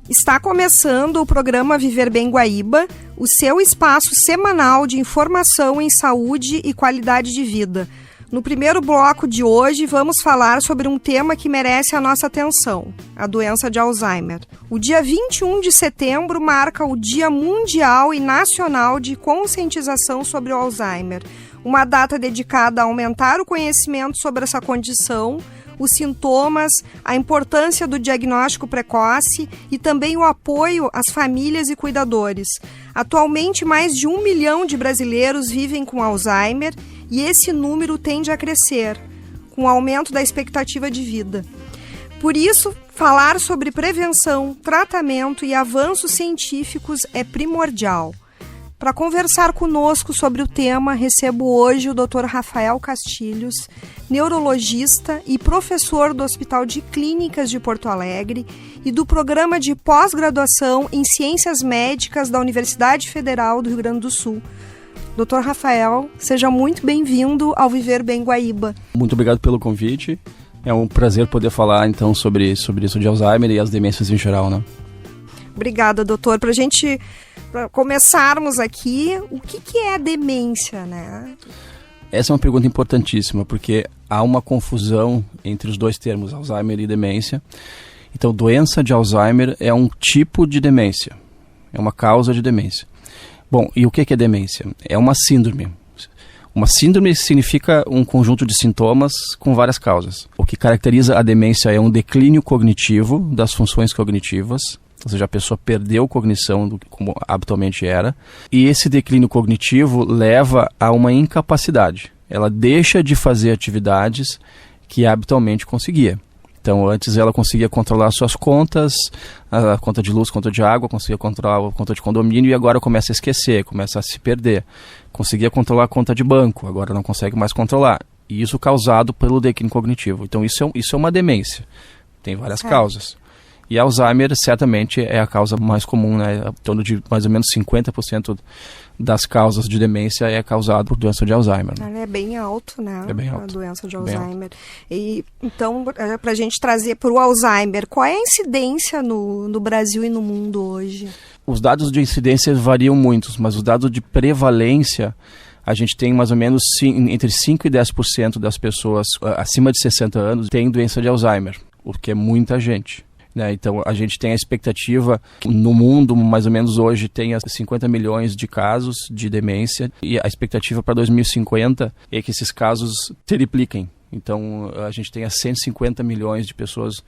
Está começando o programa Viver Bem Guaíba, o seu espaço semanal de informação em saúde e qualidade de vida. No primeiro bloco de hoje, vamos falar sobre um tema que merece a nossa atenção, a doença de Alzheimer. O dia 21 de setembro marca o Dia Mundial e Nacional de Conscientização sobre o Alzheimer, uma data dedicada a aumentar o conhecimento sobre essa condição, os sintomas, a importância do diagnóstico precoce e também o apoio às famílias e cuidadores. Atualmente, mais de 1 milhão de brasileiros vivem com Alzheimer e esse número tende a crescer, com o aumento da expectativa de vida. Por isso, falar sobre prevenção, tratamento e avanços científicos é primordial. Para conversar conosco sobre o tema, recebo hoje o Dr. Rafael Castilhos, neurologista e professor do Hospital de Clínicas de Porto Alegre e do Programa de Pós-Graduação em Ciências Médicas da Universidade Federal do Rio Grande do Sul. Dr. Rafael, seja muito bem-vindo ao Viver Bem Guaíba. Muito obrigado pelo convite. É um prazer poder falar, então, sobre isso de Alzheimer e as demências em geral, né? Obrigada, doutor. Para começarmos aqui, o que é a demência, né? Essa é uma pergunta importantíssima, porque há uma confusão entre os dois termos, Alzheimer e demência. Então, doença de Alzheimer é um tipo de demência, é uma causa de demência. Bom, e o que é demência? É uma síndrome. Uma síndrome significa um conjunto de sintomas com várias causas. O que caracteriza a demência é um declínio cognitivo das funções cognitivas, ou seja, a pessoa perdeu cognição como habitualmente era, e esse declínio cognitivo leva a uma incapacidade. Ela deixa de fazer atividades que habitualmente conseguia. Então, antes ela conseguia controlar suas contas, a conta de luz, conta de água, conseguia controlar a conta de condomínio e agora começa a esquecer, começa a se perder. Conseguia controlar a conta de banco, agora não consegue mais controlar. E isso causado pelo declínio cognitivo. Então, isso é uma demência. Tem várias causas. E Alzheimer certamente é a causa mais comum, né? Em torno de mais ou menos 50% das causas de demência é causada por doença de Alzheimer. Né? Ela é bem alto, né? É bem alto. A doença de Alzheimer. E, então, para a gente trazer para o Alzheimer, qual é a incidência no Brasil e no mundo hoje? Os dados de incidência variam muito, mas os dados de prevalência, a gente tem mais ou menos entre 5% e 10% das pessoas acima de 60 anos têm doença de Alzheimer, o que é muita gente. Então, a gente tem a expectativa que no mundo, mais ou menos hoje, tenha 50 milhões de casos de demência e a expectativa para 2050 é que esses casos tripliquem. Então, a gente tenha 150 milhões de pessoas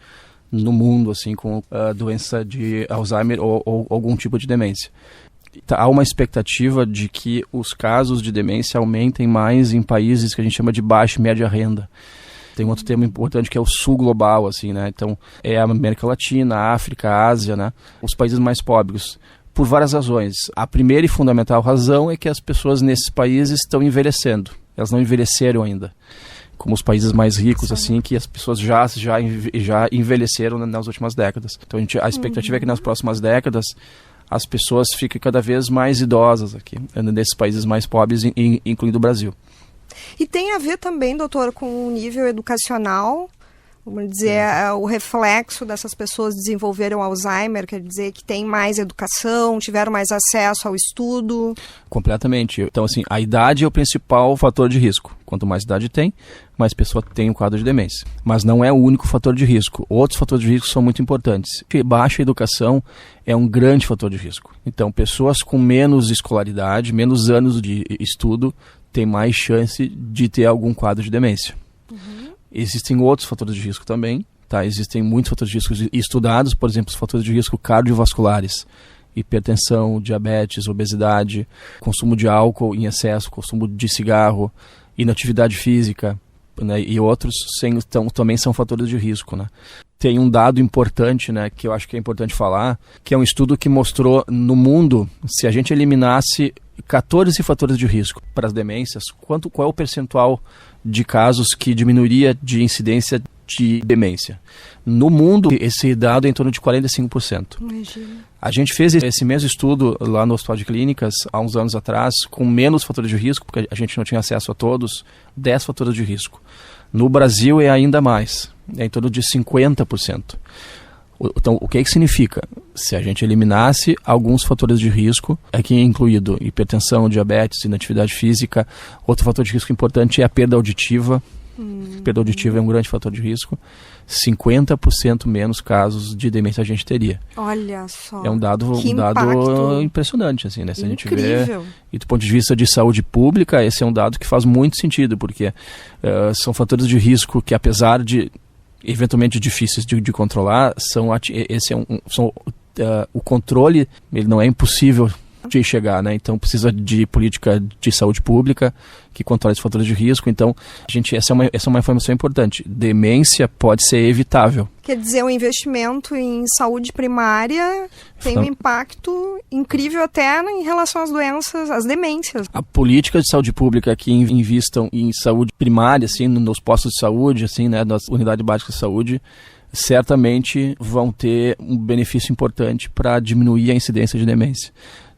no mundo assim, com a doença de Alzheimer ou algum tipo de demência. Há uma expectativa de que os casos de demência aumentem mais em países que a gente chama de baixa e média renda. Tem outro tema importante que é o sul global, assim, né? Então, é a América Latina, a África, a Ásia, né? Os países mais pobres, por várias razões. A primeira e fundamental razão é que as pessoas nesses países estão envelhecendo. Elas não envelheceram ainda. Como os países mais ricos, assim, que as pessoas já envelheceram nas últimas décadas. Então, a expectativa é que nas próximas décadas as pessoas fiquem cada vez mais idosas aqui, nesses países mais pobres, incluindo o Brasil. E tem a ver também, doutor, com o nível educacional, vamos dizer, o reflexo dessas pessoas desenvolverem o Alzheimer, quer dizer que tem mais educação, tiveram mais acesso ao estudo? Completamente. Então, assim, a idade é o principal fator de risco. Quanto mais idade tem, mais pessoa tem o quadro de demência. Mas não é o único fator de risco. Outros fatores de risco são muito importantes. Baixa educação é um grande fator de risco. Então, pessoas com menos escolaridade, menos anos de estudo, tem mais chance de ter algum quadro de demência. Existem outros fatores de risco também, tá? Existem muitos fatores de risco estudados, por exemplo, os fatores de risco cardiovasculares, hipertensão, diabetes, obesidade, consumo de álcool em excesso, consumo de cigarro, inatividade física, né? E outros também são fatores de risco, né? Tem um dado importante, né, que eu acho que é importante falar, que é um estudo que mostrou no mundo, se a gente eliminasse 14 fatores de risco para as demências, qual é o percentual de casos que diminuiria de incidência de demência? No mundo, esse dado é em torno de 45%. Imagina. A gente fez esse mesmo estudo lá no Hospital de Clínicas, há uns anos atrás, com menos fatores de risco, porque a gente não tinha acesso a todos, 10 fatores de risco. No Brasil é ainda mais, é em torno de 50%. Então, o que é que significa? Se a gente eliminasse alguns fatores de risco, aqui é incluído hipertensão, diabetes, inatividade física, outro fator de risco importante é a perda auditiva. Perda auditiva é um grande fator de risco. 50% menos casos de demência a gente teria. Olha só. É um dado impressionante, assim, né? Se a gente vê, e do ponto de vista de saúde pública, esse é um dado que faz muito sentido, porque são fatores de risco que, apesar de eventualmente difíceis de controlar, o controle ele não é impossível de chegar, né? Então precisa de política de saúde pública que controle esses fatores de risco. Então, essa é uma informação importante. Demência pode ser evitável. Quer dizer, o investimento em saúde primária tem um impacto incrível até em relação às doenças, às demências. A política de saúde pública que invistam em saúde primária, assim, nos postos de saúde, assim, né, nas unidades básicas de saúde, certamente vão ter um benefício importante para diminuir a incidência de demência.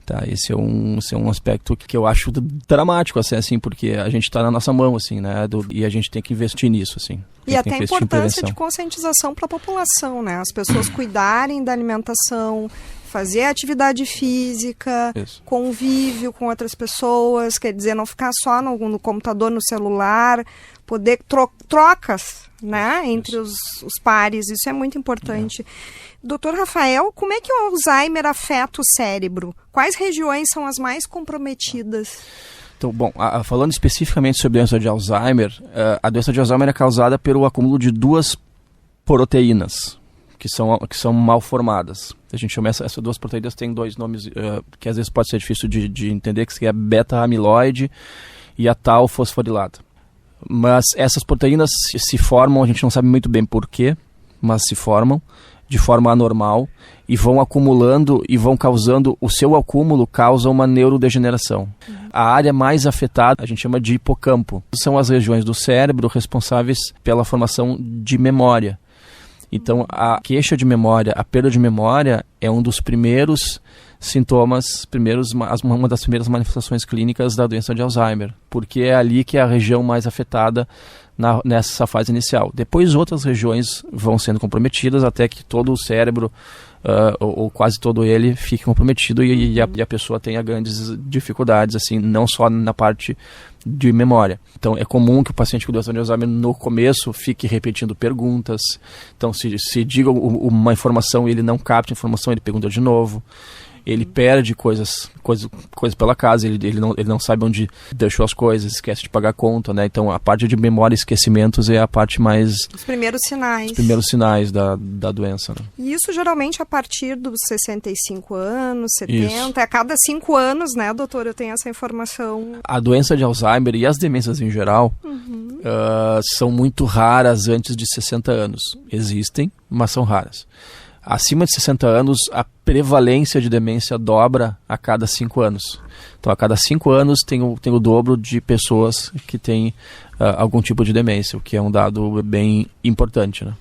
Tá, esse é um aspecto que eu acho dramático, assim, porque a gente está na nossa mão, assim, né, e a gente tem que investir nisso, assim. E até a importância de conscientização para a população, né, as pessoas cuidarem da alimentação, fazer atividade física, convívio com outras pessoas, quer dizer, não ficar só no computador, no celular, poder trocas, né, entre os pares, isso é muito importante. Doutor Rafael, como é que o Alzheimer afeta o cérebro? Quais regiões são as mais comprometidas? Então, bom, falando especificamente sobre a doença de Alzheimer, a doença de Alzheimer é causada pelo acúmulo de duas proteínas que são mal formadas. A gente chama essas duas proteínas, têm dois nomes que às vezes pode ser difícil de entender, que é a beta-amiloide e a tal fosforilada. Mas essas proteínas se formam, a gente não sabe muito bem por quê, mas se formam de forma anormal e vão acumulando e vão causando, o seu acúmulo causa uma neurodegeneração. A área mais afetada a gente chama de hipocampo. São as regiões do cérebro responsáveis pela formação de memória. Então, a queixa de memória, a perda de memória é um dos primeiros sintomas, uma das primeiras manifestações clínicas da doença de Alzheimer, porque é ali que é a região mais afetada nessa fase inicial. Depois outras regiões vão sendo comprometidas até que todo o cérebro, ou quase todo ele, fique comprometido e a pessoa tenha grandes dificuldades, assim, não só na parte de memória. Então é comum que o paciente com doença de Alzheimer no começo fique repetindo perguntas. Então se diga uma informação e ele não capta a informação, ele pergunta de novo. Ele perde coisas pela casa, ele não sabe onde deixou as coisas, esquece de pagar a conta, né? Então a parte de memória e esquecimentos é a parte mais... Os primeiros sinais. Os primeiros sinais da doença, né? E isso geralmente a partir dos 65 anos, 70, isso. A cada 5 anos, né, doutor? Eu tenho essa informação. A doença de Alzheimer e as demências em geral são muito raras antes de 60 anos. Existem, mas são raras. Acima de 60 anos, a prevalência de demência dobra a cada 5 anos. Então, a cada 5 anos tem o dobro de pessoas que têm algum tipo de demência, o que é um dado bem importante, né?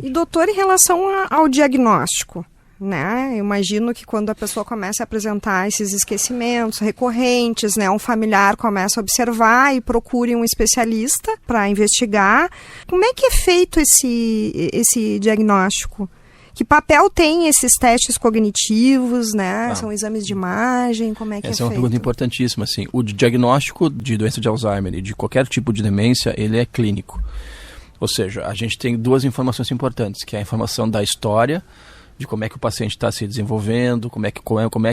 E, doutor, em relação ao diagnóstico, né? Eu imagino que quando a pessoa começa a apresentar esses esquecimentos recorrentes, né? Um familiar começa a observar e procure um especialista para investigar. Como é que é feito esse diagnóstico? Que papel tem esses testes cognitivos, né? São exames de imagem, como é que Essa é uma feito? pergunta importantíssima, assim. O diagnóstico de doença de Alzheimer e de qualquer tipo de demência, ele é clínico. Ou seja, a gente tem duas informações importantes, que é a informação da história, de como é que o paciente está se desenvolvendo, como é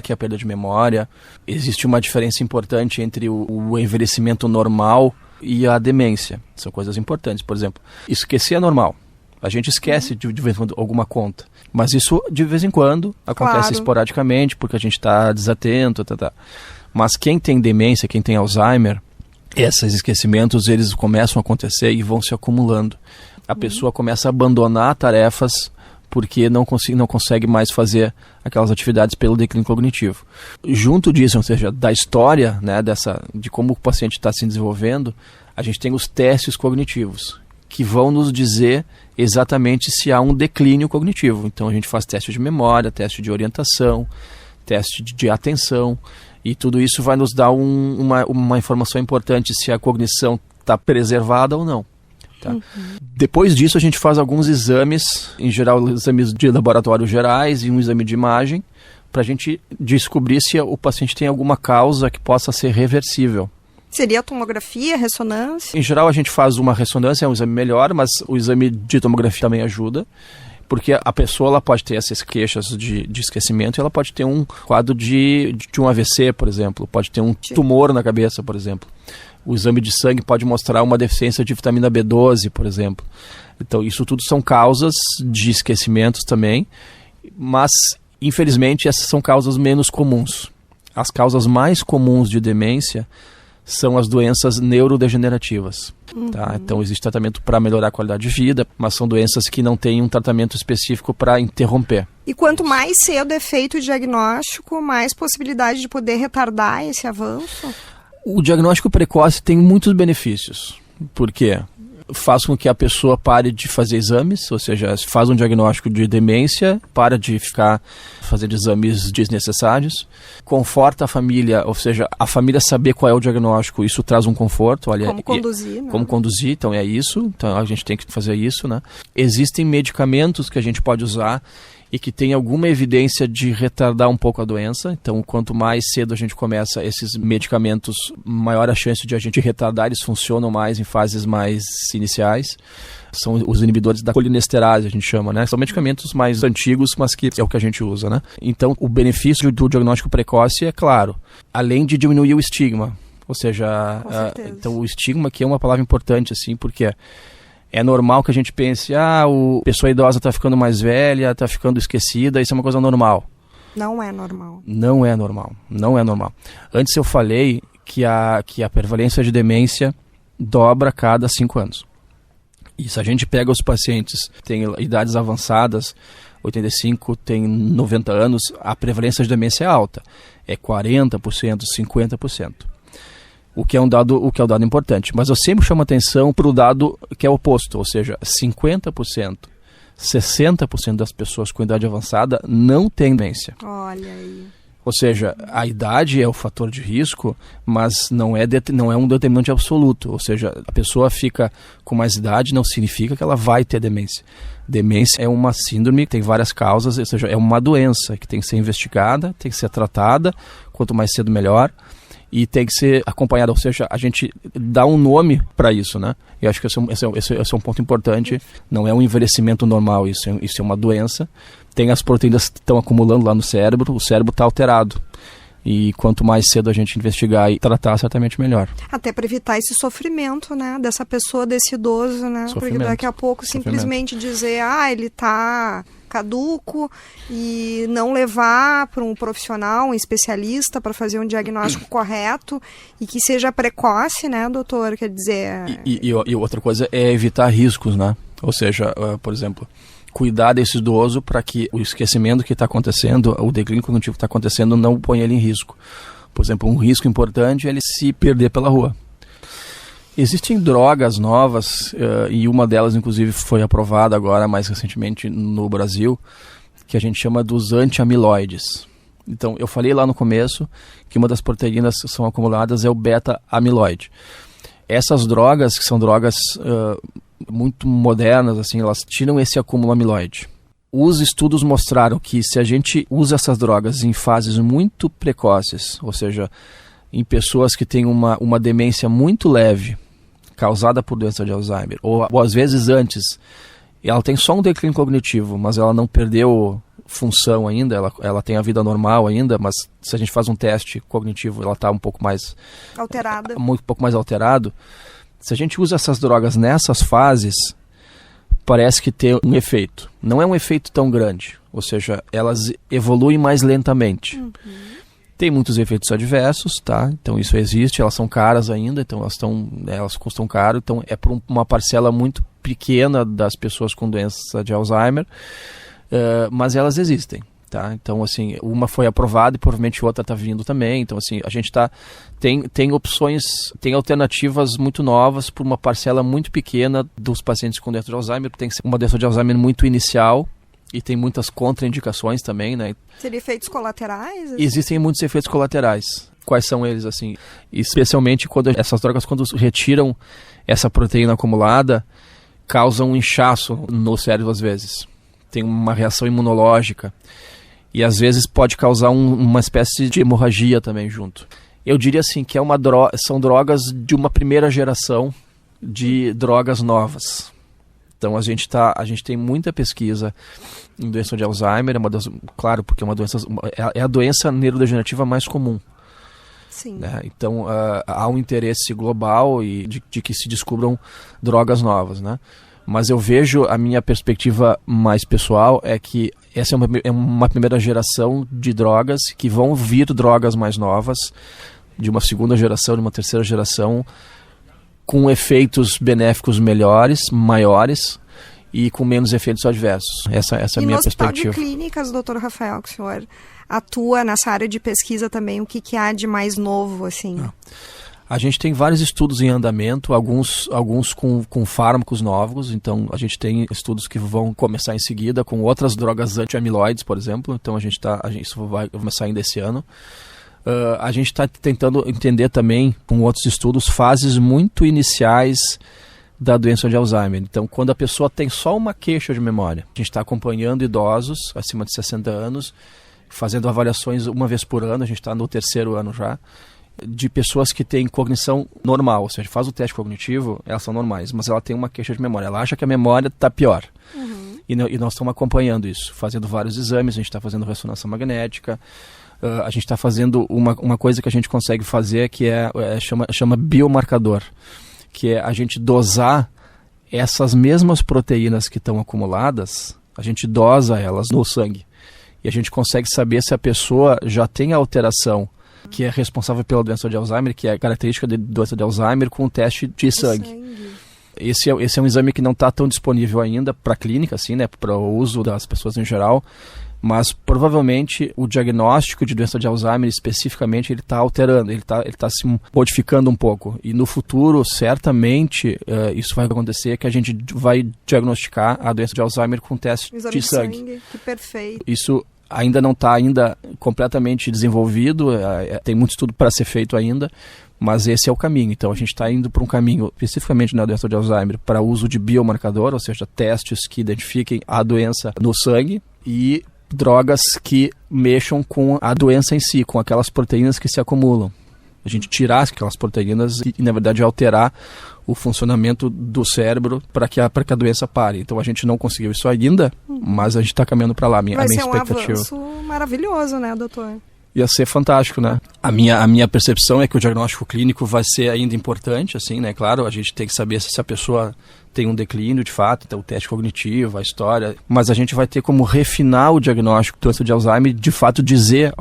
que é a perda de memória. Existe uma diferença importante entre o envelhecimento normal e a demência. São coisas importantes. Por exemplo, esquecer é normal. A gente esquece de vez em quando alguma conta. Mas isso, de vez em quando, acontece esporadicamente, porque a gente está desatento. Mas quem tem demência, quem tem Alzheimer, esses esquecimentos, eles começam a acontecer e vão se acumulando. A pessoa começa a abandonar tarefas porque não consegue mais fazer aquelas atividades pelo declínio cognitivo. Junto disso, ou seja, da história, né, de como o paciente está se desenvolvendo, a gente tem os testes cognitivos, que vão nos dizer exatamente se há um declínio cognitivo. Então a gente faz teste de memória, teste de orientação, teste de atenção, e tudo isso vai nos dar uma informação importante se a cognição está preservada ou não. Tá? Depois disso, a gente faz alguns exames, em geral, exames de laboratório gerais e um exame de imagem, para a gente descobrir se o paciente tem alguma causa que possa ser reversível. Seria a tomografia, ressonância? Em geral, a gente faz uma ressonância, é um exame melhor, mas o exame de tomografia também ajuda, porque a pessoa ela pode ter essas queixas de esquecimento e ela pode ter um quadro de um AVC, por exemplo, pode ter um tumor na cabeça, por exemplo. O exame de sangue pode mostrar uma deficiência de vitamina B12, por exemplo. Então, isso tudo são causas de esquecimentos também, mas, infelizmente, essas são causas menos comuns. As causas mais comuns de demência são as doenças neurodegenerativas. Tá? Então, existe tratamento para melhorar a qualidade de vida, mas são doenças que não têm um tratamento específico para interromper. E quanto mais cedo é feito o diagnóstico, mais possibilidade de poder retardar esse avanço? O diagnóstico precoce tem muitos benefícios. Por quê? Faz com que a pessoa pare de fazer exames, ou seja, faz um diagnóstico de demência, para de ficar fazendo exames desnecessários, conforta a família, ou seja, a família saber qual é o diagnóstico, isso traz um conforto. Como conduzir, né? Como conduzir, então é isso, então a gente tem que fazer isso, né? Existem medicamentos que a gente pode usar e que tem alguma evidência de retardar um pouco a doença. Então, quanto mais cedo a gente começa esses medicamentos, maior a chance de a gente retardar, eles funcionam mais em fases mais iniciais. São os inibidores da colinesterase, a gente chama, né? São medicamentos mais antigos, mas que é o que a gente usa, né? Então, o benefício do diagnóstico precoce é claro, além de diminuir o estigma. Ou seja, então o estigma aqui é uma palavra importante, assim, porque é normal que a gente pense, a pessoa idosa está ficando mais velha, está ficando esquecida, isso é uma coisa normal. Não é normal. Não é normal, não é normal. Antes eu falei que a prevalência de demência dobra a cada 5 anos. E se a gente pega os pacientes que têm idades avançadas, 85, tem 90 anos, a prevalência de demência é alta. É 40%, 50%. O que é um dado importante. Mas eu sempre chamo atenção para o dado que é o oposto, ou seja, 50%, 60% das pessoas com idade avançada não têm demência. Olha aí. Ou seja, a idade é o fator de risco, mas não é um determinante absoluto. Ou seja, a pessoa fica com mais idade não significa que ela vai ter demência. Demência é uma síndrome, tem várias causas, ou seja, é uma doença que tem que ser investigada, tem que ser tratada, quanto mais cedo melhor. E tem que ser acompanhada, ou seja, a gente dá um nome para isso, né? E acho que esse é um ponto importante. Não é um envelhecimento normal, isso é uma doença. Tem as proteínas que estão acumulando lá no cérebro, o cérebro está alterado. E quanto mais cedo a gente investigar e tratar, certamente melhor. Até para evitar esse sofrimento, né? Dessa pessoa, desse idoso, né? Porque daqui a pouco simplesmente dizer, ele está caduco e não levar para um profissional, um especialista para fazer um diagnóstico correto e que seja precoce, né, doutor? Quer dizer... E outra coisa é evitar riscos, né? Ou seja, por exemplo, cuidar desse idoso para que o esquecimento que está acontecendo, o declínio cognitivo que está acontecendo, não ponha ele em risco. Por exemplo, um risco importante é ele se perder pela rua. Existem drogas novas, e uma delas, inclusive, foi aprovada agora, mais recentemente, no Brasil, que a gente chama dos anti-amiloides. Então, eu falei lá no começo que uma das proteínas que são acumuladas é o beta-amiloide. Essas drogas, que são drogas muito modernas, assim, elas tiram esse acúmulo amiloide. Os estudos mostraram que se a gente usa essas drogas em fases muito precoces, ou seja, em pessoas que têm uma demência muito leve, causada por doença de Alzheimer, ou às vezes antes, ela tem só um declínio cognitivo, mas ela não perdeu função ainda, ela tem a vida normal ainda, mas se a gente faz um teste cognitivo, ela está um pouco mais alterada. Um pouco mais alterado. Se a gente usa essas drogas nessas fases, parece que tem um efeito. Não é um efeito tão grande, ou seja, elas evoluem mais lentamente. Tem muitos efeitos adversos, tá? Então isso existe, elas são caras ainda, então elas custam caro, então é por uma parcela muito pequena das pessoas com doença de Alzheimer, mas elas existem, tá? Então assim, uma foi aprovada e provavelmente outra está vindo também, então assim, a gente tem opções, tem alternativas muito novas por uma parcela muito pequena dos pacientes com doença de Alzheimer, tem que ser uma doença de Alzheimer muito inicial, e tem muitas contraindicações também, né? Seria efeitos colaterais? Assim? Existem muitos efeitos colaterais. Quais são eles, assim? Especialmente quando essas drogas, quando retiram essa proteína acumulada, causa um inchaço no cérebro às vezes. Tem uma reação imunológica. E às vezes pode causar uma espécie de hemorragia também junto. Eu diria assim que são drogas de uma primeira geração de drogas novas. Então a gente tem muita pesquisa em doença de Alzheimer, claro, porque é a doença neurodegenerativa mais comum. Sim. Né? Então há um interesse global de que se descubram drogas novas, né? Mas eu vejo, a minha perspectiva mais pessoal é que essa é uma primeira geração de drogas, que vão vir drogas mais novas, de uma segunda geração, de uma terceira geração, com efeitos benéficos maiores, e com menos efeitos adversos. Essa é a minha perspectiva. E no Hospital de Clínicas, Dr. Rafael, que o senhor atua nessa área de pesquisa também, o que há de mais novo, assim? A gente tem vários estudos em andamento, alguns com fármacos novos, então a gente tem estudos que vão começar em seguida com outras drogas anti-amiloides, por exemplo, então isso vai começar ainda esse ano. A gente está tentando entender também, com outros estudos, fases muito iniciais da doença de Alzheimer. Então, quando a pessoa tem só uma queixa de memória, a gente está acompanhando idosos acima de 60 anos, fazendo avaliações uma vez por ano, a gente está no 3º ano já, de pessoas que têm cognição normal, ou seja, faz o teste cognitivo, elas são normais, mas ela tem uma queixa de memória, ela acha que a memória está pior. Uhum. E nós estamos acompanhando isso, fazendo vários exames, a gente está fazendo ressonância magnética, a gente está fazendo uma coisa que a gente consegue fazer que chama biomarcador, que é a gente dosar essas mesmas proteínas que estão acumuladas, a gente dosa elas no sangue. E a gente consegue saber se a pessoa já tem a alteração que é responsável pela doença de Alzheimer, que é a característica da doença de Alzheimer, com o teste de sangue. Esse é um exame que não está tão disponível ainda para a clínica, assim, né, para o uso das pessoas em geral, mas provavelmente o diagnóstico de doença de Alzheimer especificamente ele está alterando, ele tá se modificando um pouco. E no futuro, certamente, isso vai acontecer, que a gente vai diagnosticar a doença de Alzheimer com teste de sangue. Que perfeito. Isso ainda não está completamente desenvolvido, tem muito estudo para ser feito ainda, mas esse é o caminho. Então a gente está indo para um caminho, especificamente na doença de Alzheimer, para uso de biomarcador, ou seja, testes que identifiquem a doença no sangue, e drogas que mexam com a doença em si, com aquelas proteínas que se acumulam. A gente tirar aquelas proteínas e na verdade, alterar o funcionamento do cérebro para que a doença pare. Então, a gente não conseguiu isso ainda, mas a gente está caminhando para lá, a minha expectativa. Vai ser um avanço maravilhoso, né, doutor? Ia ser fantástico, né? A minha percepção é que o diagnóstico clínico vai ser ainda importante, assim, né? Claro, a gente tem que saber se a pessoa tem um declínio, de fato, então o teste cognitivo, a história, mas a gente vai ter como refinar o diagnóstico do doença de Alzheimer, de fato dizer,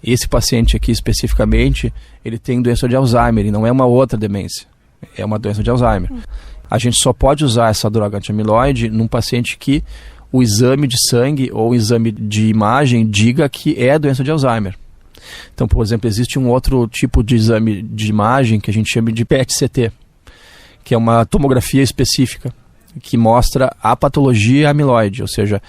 esse paciente aqui especificamente, ele tem doença de Alzheimer e não é uma outra demência, é uma doença de Alzheimer. A gente só pode usar essa droga anti-amiloide num paciente que o exame de sangue ou o exame de imagem diga que é doença de Alzheimer. Então, por exemplo, existe um outro tipo de exame de imagem que a gente chama de PET-CT, que é uma tomografia específica que mostra a patologia amiloide, ou seja,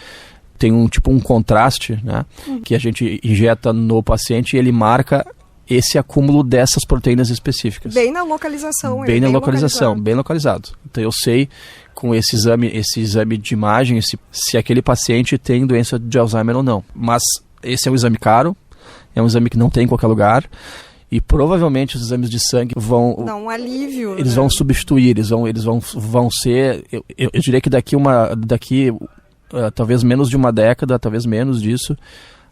tem um contraste, né, que a gente injeta no paciente e ele marca esse acúmulo dessas proteínas específicas. Bem na localização. Bem localizado. Então eu sei com esse exame de imagem se aquele paciente tem doença de Alzheimer ou não. Mas esse é um exame caro, é um exame que não tem em qualquer lugar e provavelmente os exames de sangue vão dar um alívio. Eles vão substituir, eles vão ser, eu diria que daqui talvez menos de uma década, talvez menos disso,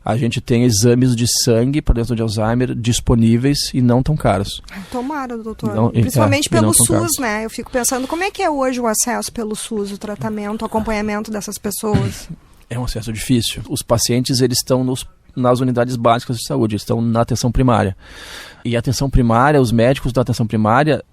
a gente tem exames de sangue para doença de Alzheimer disponíveis e não tão caros. Tomara, doutor. Principalmente pelo SUS, né? Eu fico pensando como é que é hoje o acesso pelo SUS, o tratamento, o acompanhamento dessas pessoas. É um acesso difícil. Os pacientes, eles estão nas unidades básicas de saúde, estão na atenção primária. E a atenção primária, os médicos da atenção primária,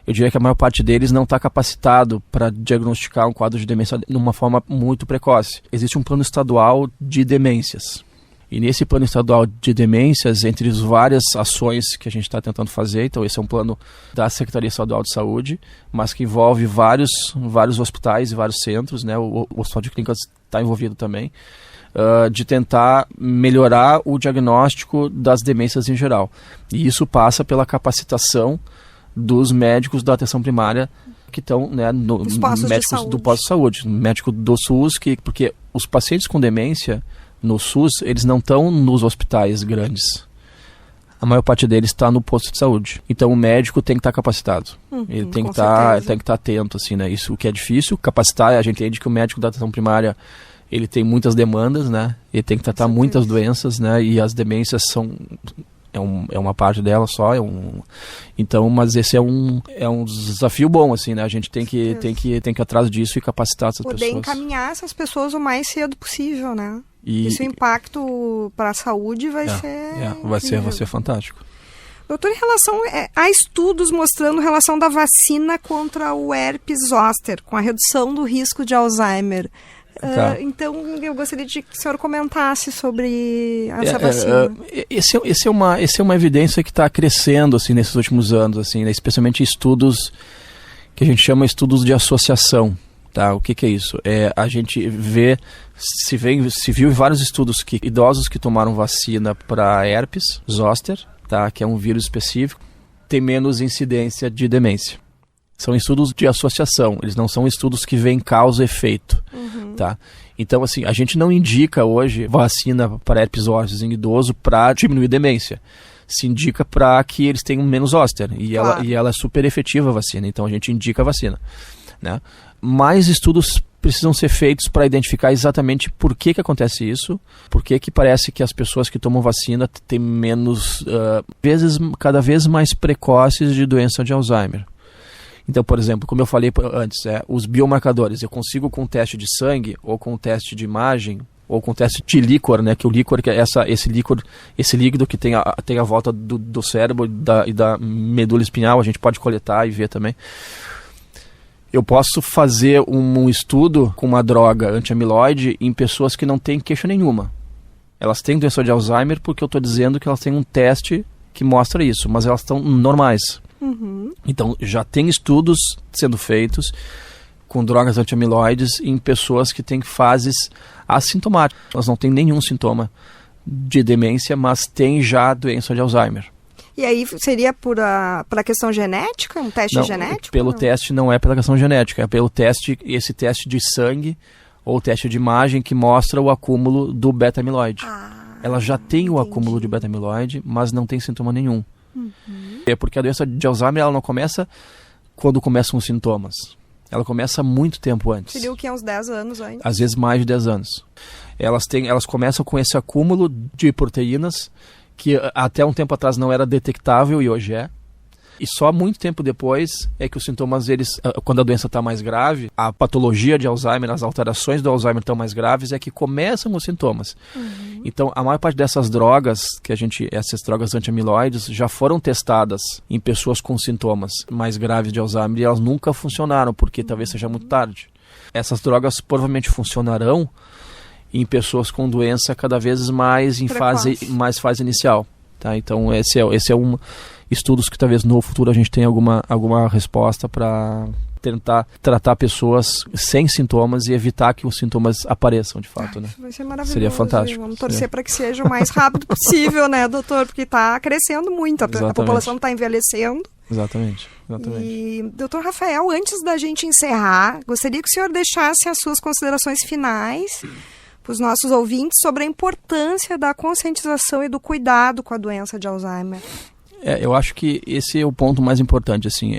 eu diria que a maior parte deles não está capacitado para diagnosticar um quadro de demência de uma forma muito precoce. Existe um plano estadual de demências. E nesse plano estadual de demências, entre as várias ações que a gente está tentando fazer, então esse é um plano da Secretaria Estadual de Saúde, mas que envolve vários hospitais e vários centros, né? O Hospital de Clínicas está envolvido também, de tentar melhorar o diagnóstico das demências em geral. E isso passa pela capacitação dos médicos da atenção primária que estão, né, Os postos médicos do posto de saúde, médico do SUS, porque os pacientes com demência no SUS, eles não estão nos hospitais grandes. A maior parte deles está no posto de saúde. Então o médico tem que estar capacitado. Ele tem que estar atento, assim, né? Isso que é difícil, capacitar. A gente entende que o médico da atenção primária, ele tem muitas demandas, né? Ele tem que tratar muitas doenças, né? E as demências são uma parte dela só. Então, mas esse é um desafio bom, assim, né? A gente tem que ir atrás disso e capacitar essas pessoas. Poder encaminhar essas pessoas o mais cedo possível, né? Esse impacto para a saúde vai ser fantástico. Doutor, em relação a estudos mostrando a relação da vacina contra o herpes zoster, com a redução do risco de Alzheimer. Então, eu gostaria de que o senhor comentasse sobre essa vacina. Essa é uma evidência que está crescendo assim, nesses últimos anos, assim, né? Especialmente estudos que a gente chama estudos de associação. Tá? O que é isso? A gente se viu em vários estudos que idosos que tomaram vacina para herpes zoster, tá? Que é um vírus específico, tem menos incidência de demência. São estudos de associação, eles não são estudos que veem causa e efeito. Tá? Então, assim, a gente não indica hoje vacina para herpes zoster em idoso para diminuir demência. Se indica para que eles tenham menos zoster. E ela é super efetiva a vacina, então a gente indica a vacina. Né? Mais estudos precisam ser feitos para identificar exatamente por que acontece isso, por que parece que as pessoas que tomam vacina têm menos, cada vez mais precoces de doença de Alzheimer. Então, por exemplo, como eu falei antes, os biomarcadores, eu consigo com teste de sangue, ou com teste de imagem, ou com teste de líquor, né, que o líquor é esse líquido que tem a volta do cérebro e da medula espinhal, a gente pode coletar e ver também. Eu posso fazer um estudo com uma droga anti-amiloide em pessoas que não têm queixa nenhuma. Elas têm doença de Alzheimer porque eu estou dizendo que elas têm um teste que mostra isso, mas elas estão normais. Então, já tem estudos sendo feitos com drogas anti-amiloides em pessoas que têm fases assintomáticas. Elas não têm nenhum sintoma de demência, mas têm já doença de Alzheimer. E aí seria pela questão genética? Um teste genético? Pelo teste não é pela questão genética, é pelo esse teste de sangue ou teste de imagem que mostra o acúmulo do beta-amiloide. Ela já tem o acúmulo de beta-amiloide, mas não tem sintoma nenhum. É porque a doença de Alzheimer ela não começa quando começam os sintomas. Ela começa muito tempo antes. Seria o que? Uns 10 anos antes? Às vezes mais de 10 anos. Elas começam com esse acúmulo de proteínas que até um tempo atrás não era detectável e hoje é. E só muito tempo depois é que os sintomas, quando a doença está mais grave, a patologia de Alzheimer, as alterações do Alzheimer estão mais graves, é que começam os sintomas. Então, a maior parte dessas drogas, essas drogas anti-amiloides, já foram testadas em pessoas com sintomas mais graves de Alzheimer e elas nunca funcionaram, porque talvez seja muito tarde. Essas drogas provavelmente funcionarão em pessoas com doença cada vez mais em fase inicial. Tá? Então, esse é um estudos que talvez no futuro a gente tenha alguma resposta para tentar tratar pessoas sem sintomas e evitar que os sintomas apareçam de fato, né? Vai ser maravilhoso. Seria fantástico. Vamos torcer para que seja o mais rápido possível, né, doutor? Porque está crescendo muito, a população está envelhecendo. Exatamente. E, doutor Rafael, antes da gente encerrar, gostaria que o senhor deixasse as suas considerações finais para os nossos ouvintes sobre a importância da conscientização e do cuidado com a doença de Alzheimer. Eu acho que esse é o ponto mais importante, assim,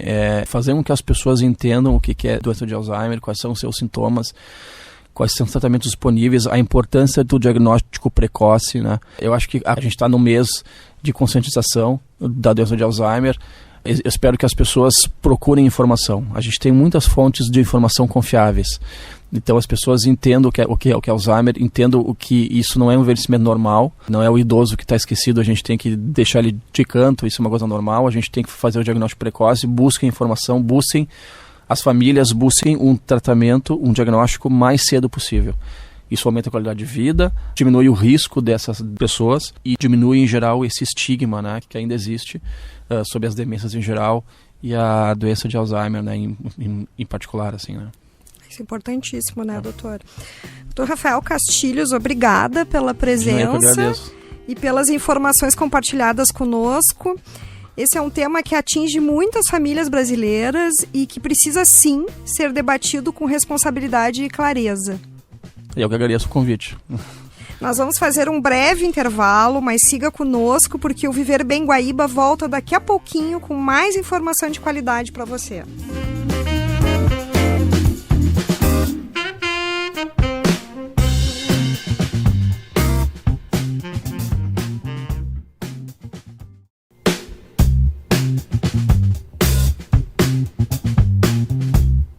fazer com que as pessoas entendam o que é doença de Alzheimer, quais são os seus sintomas, quais são os tratamentos disponíveis, a importância do diagnóstico precoce, né? Eu acho que a gente está no mês de conscientização da doença de Alzheimer. Eu espero que as pessoas procurem informação. A gente tem muitas fontes de informação confiáveis. Então as pessoas entendam o que é Alzheimer, entendam o que isso não é um envelhecimento normal, não é o idoso que está esquecido, a gente tem que deixar ele de canto, isso é uma coisa normal, a gente tem que fazer o diagnóstico precoce, busquem informação, busquem as famílias, busquem um tratamento, um diagnóstico mais cedo possível. Isso aumenta a qualidade de vida, diminui o risco dessas pessoas e diminui em geral esse estigma, né, que ainda existe sobre as demências em geral e a doença de Alzheimer, né, em particular, assim, né. Isso é importantíssimo, né, doutor? Doutor Rafael Castilhos, obrigada pela presença e pelas informações compartilhadas conosco. Esse é um tema que atinge muitas famílias brasileiras e que precisa, sim, ser debatido com responsabilidade e clareza. Eu que agradeço o convite. Nós vamos fazer um breve intervalo, mas siga conosco, porque o Viver Bem Guaíba volta daqui a pouquinho com mais informação de qualidade para você.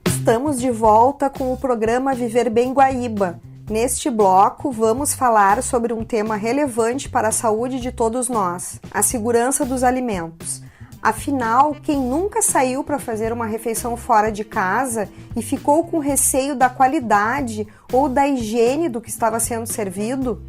Estamos de volta com o programa Viver Bem Guaíba. Neste bloco, vamos falar sobre um tema relevante para a saúde de todos nós, a segurança dos alimentos. Afinal, quem nunca saiu para fazer uma refeição fora de casa e ficou com receio da qualidade ou da higiene do que estava sendo servido?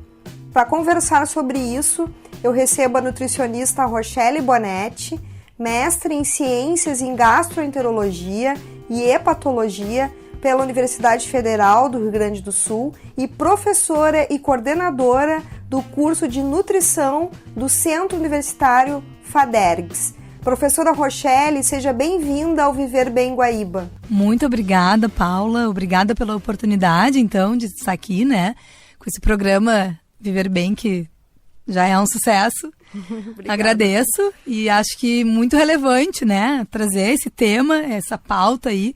Para conversar sobre isso, eu recebo a nutricionista Rochelle Bonetti, mestre em Ciências em Gastroenterologia e Hepatologia pela Universidade Federal do Rio Grande do Sul e professora e coordenadora do curso de Nutrição do Centro Universitário FADERGS. Professora Rochelle, seja bem-vinda ao Viver Bem Guaíba. Muito obrigada, Paula. Obrigada pela oportunidade, então, de estar aqui, né, com esse programa Viver Bem, que já é um sucesso. Agradeço e acho que muito relevante, né, trazer esse tema, essa pauta aí,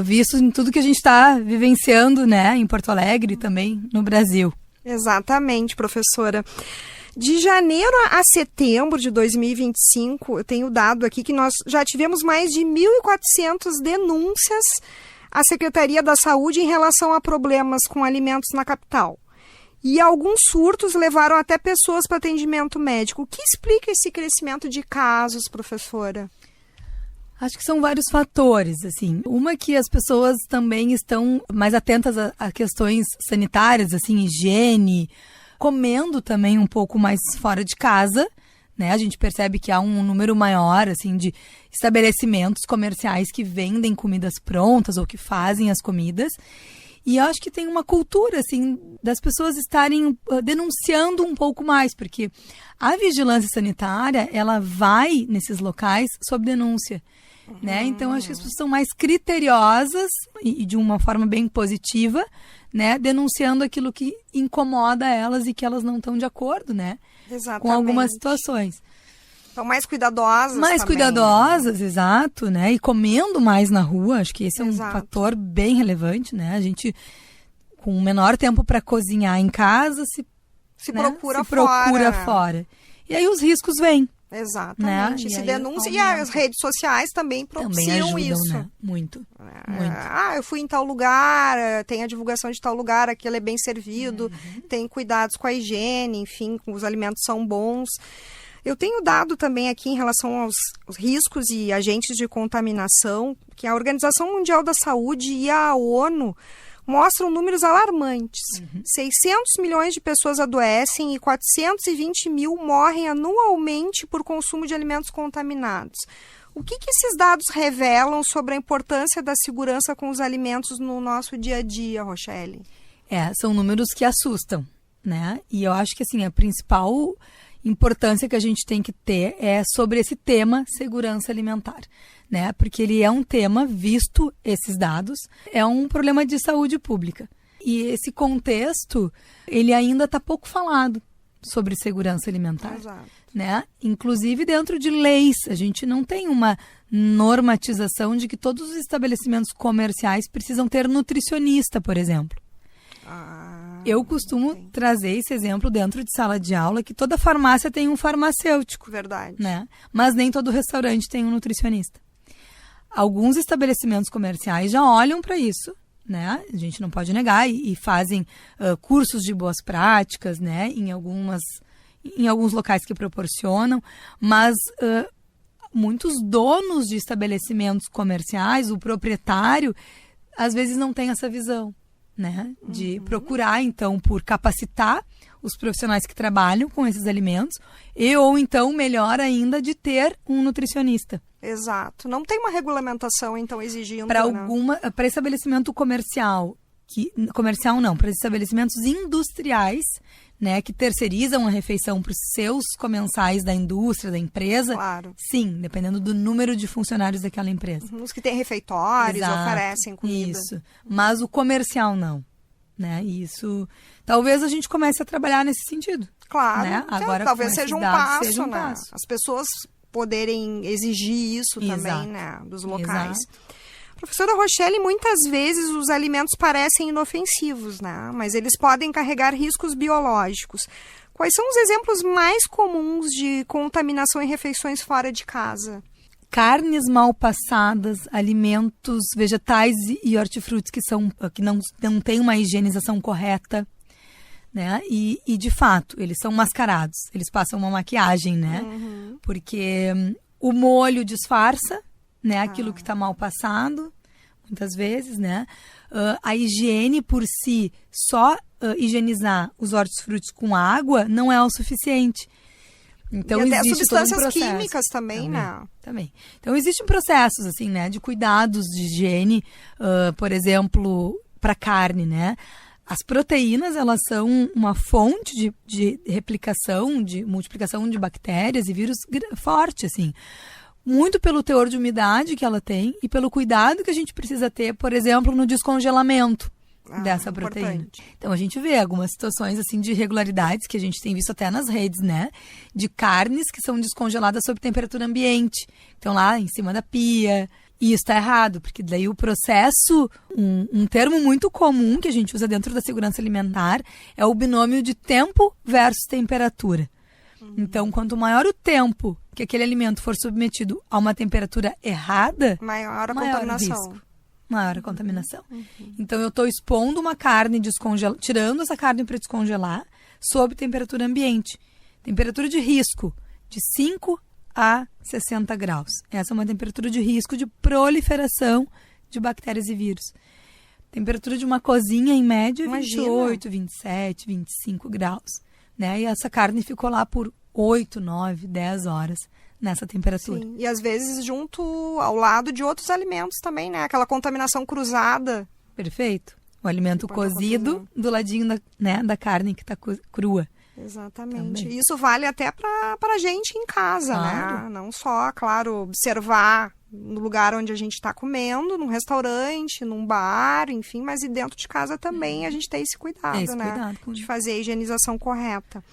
visto em tudo que a gente está vivenciando, né, em Porto Alegre e também no Brasil. Exatamente, professora. De janeiro a setembro de 2025, eu tenho dado aqui que nós já tivemos mais de 1.400 denúncias à Secretaria da Saúde em relação a problemas com alimentos na capital. E alguns surtos levaram até pessoas para atendimento médico. O que explica esse crescimento de casos, professora? Acho que são vários fatores, assim. Uma que as pessoas também estão mais atentas a questões sanitárias, assim, higiene, comendo também um pouco mais fora de casa, né? A gente percebe que há um número maior, assim, de estabelecimentos comerciais que vendem comidas prontas ou que fazem as comidas. E eu acho que tem uma cultura, assim, das pessoas estarem denunciando um pouco mais, porque a vigilância sanitária, ela vai nesses locais sob denúncia, né? Então, acho que as pessoas são mais criteriosas e de uma forma bem positiva, né? Denunciando aquilo que incomoda elas e que elas não estão de acordo, né? Exatamente. Com algumas situações. São mais cuidadosas mais também. Cuidadosas, exato, né? E comendo mais na rua, acho que esse é um Exato. fator bem relevante, né? A gente, com menor tempo para cozinhar em casa, se procura fora. E aí os riscos vêm. Exatamente. Né? Se denuncia. E as redes sociais também propiciam ajudam, isso. Né? Muito. Eu fui em tal lugar, tem a divulgação de tal lugar, aquilo é bem servido, tem cuidados com a higiene, enfim, os alimentos são bons. Eu tenho dado também aqui em relação aos riscos e agentes de contaminação, que a Organização Mundial da Saúde e a ONU mostram números alarmantes. 600 milhões de pessoas adoecem e 420 mil morrem anualmente por consumo de alimentos contaminados. O que esses dados revelam sobre a importância da segurança com os alimentos no nosso dia a dia, Rochelle? São números que assustam, né? E eu acho que, assim, a principal importância que a gente tem que ter é sobre esse tema segurança alimentar, né? Porque ele é um tema, visto esses dados, é um problema de saúde pública. E esse contexto, ele ainda está pouco falado sobre segurança alimentar. Exato. Né? Inclusive dentro de leis, a gente não tem uma normatização de que todos os estabelecimentos comerciais precisam ter nutricionista, por exemplo. Eu costumo trazer esse exemplo dentro de sala de aula, que toda farmácia tem um farmacêutico. Verdade. Né? Mas nem todo restaurante tem um nutricionista. Alguns estabelecimentos comerciais já olham para isso, né? A gente não pode negar, e fazem cursos de boas práticas, né? Em alguns locais que proporcionam, mas muitos donos de estabelecimentos comerciais, o proprietário, às vezes não tem essa visão, né? De procurar, então, por capacitar os profissionais que trabalham com esses alimentos ou então, melhor ainda, de ter um nutricionista. Exato. Não tem uma regulamentação, então, exigindo... Para estabelecimento comercial, para estabelecimentos industriais, né, que terceirizam a refeição para os seus comensais da indústria, da empresa, Claro. sim, dependendo do número de funcionários daquela empresa. Os que têm refeitórios, Exato, oferecem comida. Isso, mas o comercial não, né, isso, talvez a gente comece a trabalhar nesse sentido. Claro. Né? Então, Agora, talvez com seja um esses dados, passo, seja um né? passo. As pessoas poderem exigir isso Exato. também, né? Dos locais. Exato. Professora Rochelle, muitas vezes os alimentos parecem inofensivos, né? Mas eles podem carregar riscos biológicos. Quais são os exemplos mais comuns de contaminação em refeições fora de casa? Carnes mal passadas, alimentos vegetais e hortifrutis que não têm uma higienização correta, né? E de fato, eles são mascarados, eles passam uma maquiagem, né? Porque o molho disfarça, né? Aquilo que está mal passado, muitas vezes, né? A higiene por si, só higienizar os hortifrutis com água não é o suficiente. Então, e até existe todo um substâncias processo. químicas também, né? Também. Então, existem processos, assim, né? De cuidados de higiene, por exemplo, para carne, né? As proteínas, elas são uma fonte de replicação, de multiplicação de bactérias e vírus forte, assim. Muito pelo teor de umidade que ela tem e pelo cuidado que a gente precisa ter, por exemplo, no descongelamento dessa proteína. Importante. Então, a gente vê algumas situações, assim, de irregularidades que a gente tem visto até nas redes, né? De carnes que são descongeladas sob temperatura ambiente. Então, lá em cima da pia. E isso está errado, porque daí o processo, um termo muito comum que a gente usa dentro da segurança alimentar é o binômio de tempo versus temperatura. Então, quanto maior o tempo que aquele alimento for submetido a uma temperatura errada, Maior a maior contaminação. o risco, maior a contaminação. Então, eu estou expondo uma carne, tirando essa carne para descongelar, sob temperatura ambiente. Temperatura de risco de 5 a 60 graus. Essa é uma temperatura de risco de proliferação de bactérias e vírus. Temperatura de uma cozinha, em média, 28, 27, 25 graus. Né? E essa carne ficou lá por 8, 9, 10 horas nessa temperatura. Sim. E às vezes junto ao lado de outros alimentos também, né? Aquela contaminação cruzada. Perfeito. O alimento Pode cozido acontecer. do ladinho da carne que está crua. Exatamente. Também. Isso vale até para a gente em casa, Claro. né? Não só, claro, observar no lugar onde a gente está comendo, num restaurante, num bar, enfim, mas e dentro de casa também a gente tem esse cuidado, Esse né? cuidado com De fazer a higienização correta.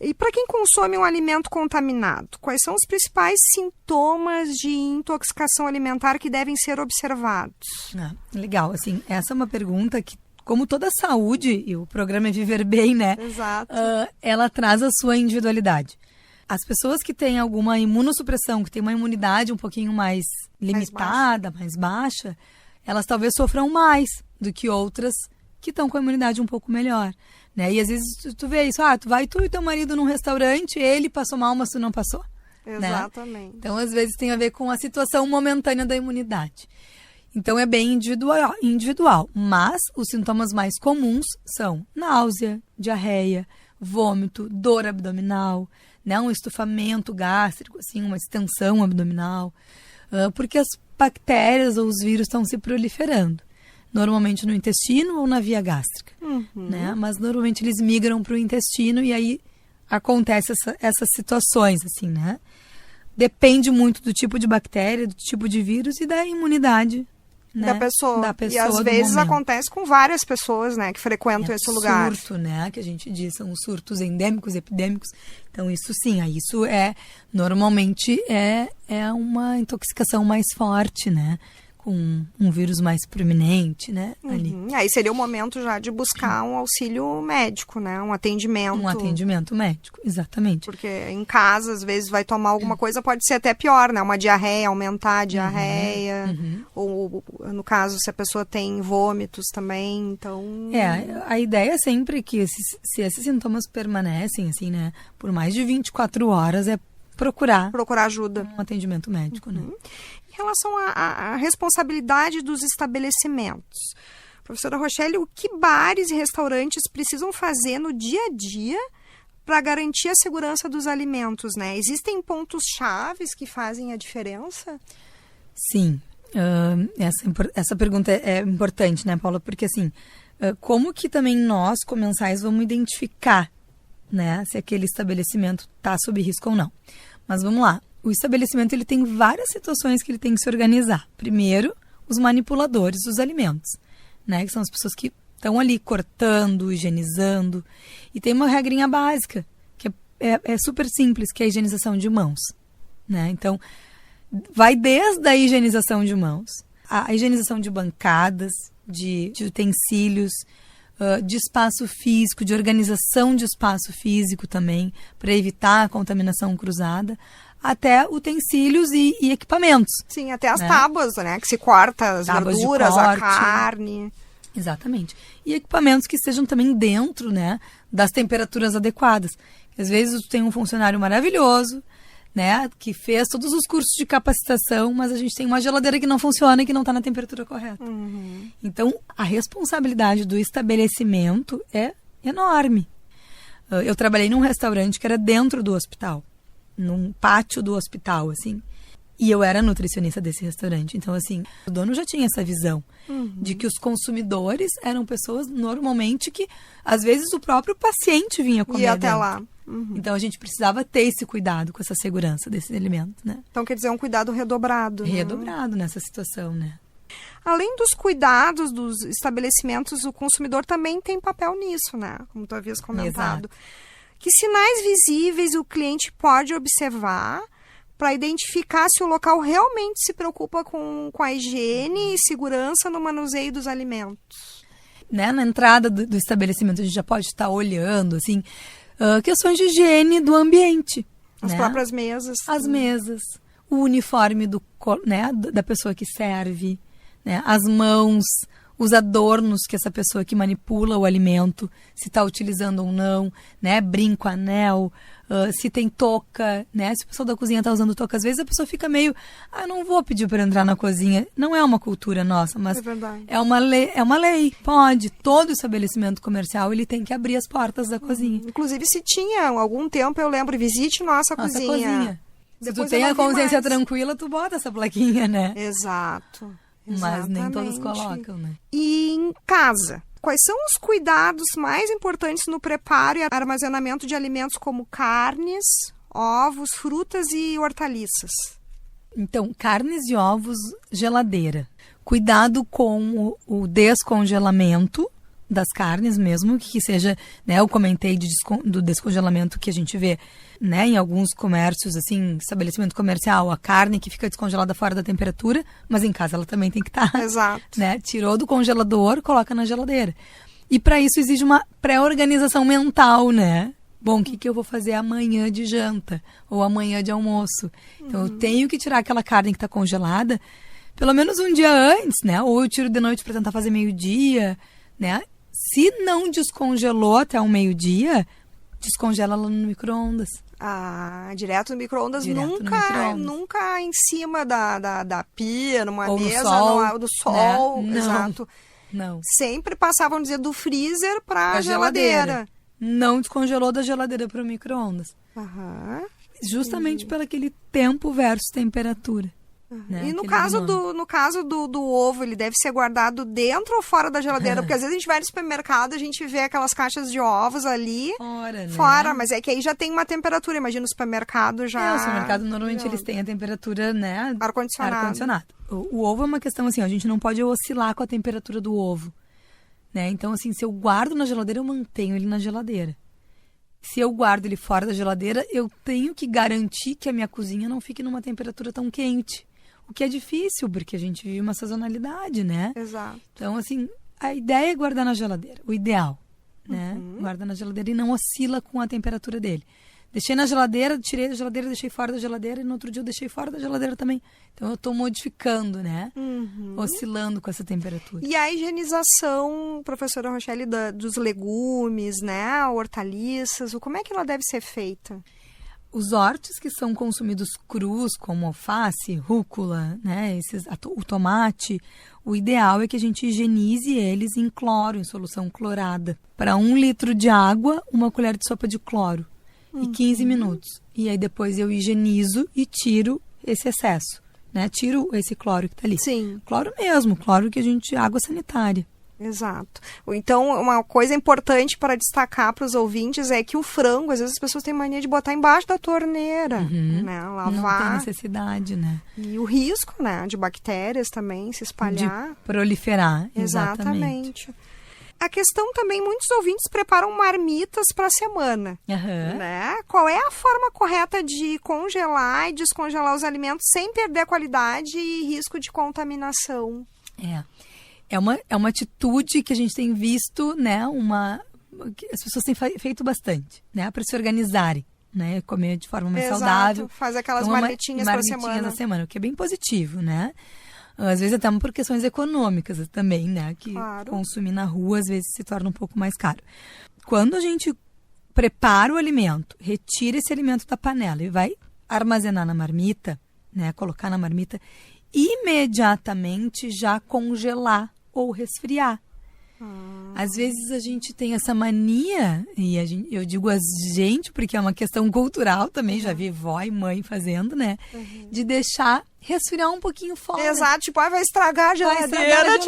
E para quem consome um alimento contaminado, quais são os principais sintomas de intoxicação alimentar que devem ser observados? Legal, assim, essa é uma pergunta que, como toda saúde, e o programa é Viver Bem, né? Exato. Ela traz a sua individualidade. As pessoas que têm alguma imunossupressão, que têm uma imunidade um pouquinho mais limitada, mais baixa, elas talvez sofram mais do que outras que estão com a imunidade um pouco melhor. Né? E às vezes tu vê isso, tu e teu marido num restaurante, ele passou mal, mas tu não passou. Exatamente. Né? Então, às vezes, tem a ver com a situação momentânea da imunidade. Então, é bem individual. Mas os sintomas mais comuns são náusea, diarreia, vômito, dor abdominal, né? Um estufamento gástrico, assim, uma extensão abdominal. Porque as bactérias ou os vírus estão se proliferando. Normalmente no intestino ou na via gástrica. Né? Mas normalmente eles migram para o intestino e aí acontecem essas situações, assim, né? Depende muito do tipo de bactéria, do tipo de vírus e da imunidade, né? Da pessoa. E às do vezes momento. acontece com várias pessoas, né, que frequentam esse lugar. Surto, né? Que a gente diz, são os surtos endêmicos, epidêmicos. Então, isso sim, isso normalmente é uma intoxicação mais forte, né? Com um vírus mais proeminente, né? Ali. Aí seria o momento já de buscar um auxílio médico, né? Um atendimento. Um atendimento médico, exatamente. Porque em casa, às vezes, vai tomar alguma coisa, pode ser até pior, né? Uma diarreia, aumentar a diarreia. Ou, no caso, se a pessoa tem vômitos também, então... A ideia é sempre que se esses sintomas permanecem, assim, né? Por mais de 24 horas, é procurar ajuda. Um atendimento médico, né? Em relação à responsabilidade dos estabelecimentos, professora Rochelle, o que bares e restaurantes precisam fazer no dia a dia para garantir a segurança dos alimentos, né? Existem pontos chaves que fazem a diferença? Sim. Essa pergunta é importante, né, Paula? Porque, assim, como que também nós, comensais, vamos identificar né, se aquele estabelecimento está sob risco ou não. Mas vamos lá. O estabelecimento ele tem várias situações que ele tem que se organizar. Primeiro, os manipuladores dos alimentos, né, que são as pessoas que estão ali cortando, higienizando. E tem uma regrinha básica, que é super simples, que é a higienização de mãos, né? Então, vai desde a higienização de mãos, a higienização de bancadas, de utensílios, de espaço físico, de organização de espaço físico também, para evitar a contaminação cruzada, até utensílios e equipamentos. Sim, até as tábuas, né? Que se corta as tábuas verduras, a carne. Exatamente. E equipamentos que estejam também dentro, né, das temperaturas adequadas. Às vezes tem um funcionário maravilhoso, né, que fez todos os cursos de capacitação, mas a gente tem uma geladeira que não funciona e que não está na temperatura correta. Uhum. Então, a responsabilidade do estabelecimento é enorme. Eu trabalhei num restaurante que era dentro do hospital, num pátio do hospital, assim. E eu era nutricionista desse restaurante. Então, assim, o dono já tinha essa visão de que os consumidores eram pessoas, normalmente, que às vezes o próprio paciente vinha comer até dentro. lá. Então, a gente precisava ter esse cuidado com essa segurança desse alimento, né? Então, quer dizer, um cuidado redobrado. Redobrado nessa situação, né? Além dos cuidados dos estabelecimentos, o consumidor também tem papel nisso, né? Como tu havias comentado. Exato. Que sinais visíveis o cliente pode observar para identificar se o local realmente se preocupa com a higiene e segurança no manuseio dos alimentos? Né? Na entrada do estabelecimento, a gente já pode estar olhando, assim, questões de higiene do ambiente. As né? próprias mesas. As mesas, o uniforme né, da pessoa que serve, né? As mãos, os adornos que essa pessoa que manipula o alimento, se está utilizando ou não, né? Brinco, anel, se tem touca, né? Se a pessoa da cozinha está usando touca, às vezes a pessoa fica meio, não vou pedir para entrar na cozinha. Não é uma cultura nossa, mas é uma lei. Pode. Todo estabelecimento comercial ele tem que abrir as portas da cozinha. Inclusive, se tinha algum tempo, eu lembro, visite nossa cozinha. Se tu tem a consciência tranquila, tu bota essa plaquinha, né? Exato. Mas nem todos colocam, né? E em casa, quais são os cuidados mais importantes no preparo e armazenamento de alimentos como carnes, ovos, frutas e hortaliças? Então, carnes e ovos, geladeira. Cuidado com o descongelamento das carnes mesmo, que seja, né, eu comentei do descongelamento que a gente vê, né, em alguns comércios, assim, estabelecimento comercial, a carne que fica descongelada fora da temperatura, mas em casa ela também tem que estar. Exato. Né, tirou do congelador, coloca na geladeira. E para isso exige uma pré-organização mental, né? Bom, o que eu vou fazer amanhã de janta ou amanhã de almoço? Então, eu tenho que tirar aquela carne que está congelada pelo menos um dia antes, né? Ou eu tiro de noite para tentar fazer meio-dia, né? Se não descongelou até o meio-dia, descongela ela no micro-ondas. Direto no micro-ondas, nunca em cima da pia, numa ou mesa, do sol, né? Exato. Não. Sempre passavam dizer do freezer para a geladeira. Não descongelou da geladeira para o micro-ondas. Justamente pelo aquele tempo versus temperatura. Né? E no caso do ovo, ele deve ser guardado dentro ou fora da geladeira? Porque às vezes a gente vai no supermercado, a gente vê aquelas caixas de ovos ali fora, mas é que aí já tem uma temperatura. Imagina o supermercado já... o supermercado normalmente eles têm a temperatura, né? Ar-condicionado. O ovo é uma questão assim, a gente não pode oscilar com a temperatura do ovo. Né? Então, assim, se eu guardo na geladeira, eu mantenho ele na geladeira. Se eu guardo ele fora da geladeira, eu tenho que garantir que a minha cozinha não fique numa temperatura tão quente. O que é difícil, porque a gente vive uma sazonalidade, né? Exato. Então, assim, a ideia é guardar na geladeira. O ideal, né? Guarda na geladeira e não oscila com a temperatura dele. Deixei na geladeira, tirei da geladeira, deixei fora da geladeira e no outro dia eu deixei fora da geladeira também. Então, eu estou modificando, né? Oscilando com essa temperatura. E a higienização, professora Rochelle, dos legumes, né? Hortaliças, como é que ela deve ser feita? Os hortes que são consumidos crus, como alface, rúcula, né, o tomate, o ideal é que a gente higienize eles em cloro, em solução clorada. Para 1 litro de água, 1 colher de sopa de cloro. E 15 minutos. E aí depois eu higienizo e tiro esse excesso. Né? Tiro esse cloro que está ali. Sim. Cloro mesmo, cloro que água sanitária. Exato. Então, uma coisa importante para destacar para os ouvintes é que o frango, às vezes as pessoas têm mania de botar embaixo da torneira, né? Lavar. Não tem necessidade, né? E o risco, né, de bactérias também se espalhar. De proliferar, Exatamente. A questão também, muitos ouvintes preparam marmitas para a semana, Uhum. né? Qual é a forma correta de congelar e descongelar os alimentos sem perder a qualidade e risco de contaminação? É uma atitude que a gente tem visto, né? Que as pessoas têm feito bastante, né? Para se organizarem, né? Comer de forma mais saudável. Faz aquelas Então, marmitinhas para a na semana, o que é bem positivo, né? Às vezes até por questões econômicas também, né? Que consumir na rua às vezes se torna um pouco mais caro. Quando a gente prepara o alimento, retira esse alimento da panela e vai armazenar na marmita, né? Colocar na marmita, imediatamente já congelar ou resfriar. Às vezes a gente tem essa mania, e eu digo a gente porque é uma questão cultural também, já vi vó e mãe fazendo, né? De deixar resfriar um pouquinho fora. Exato, tipo, vai estragar a geladeira.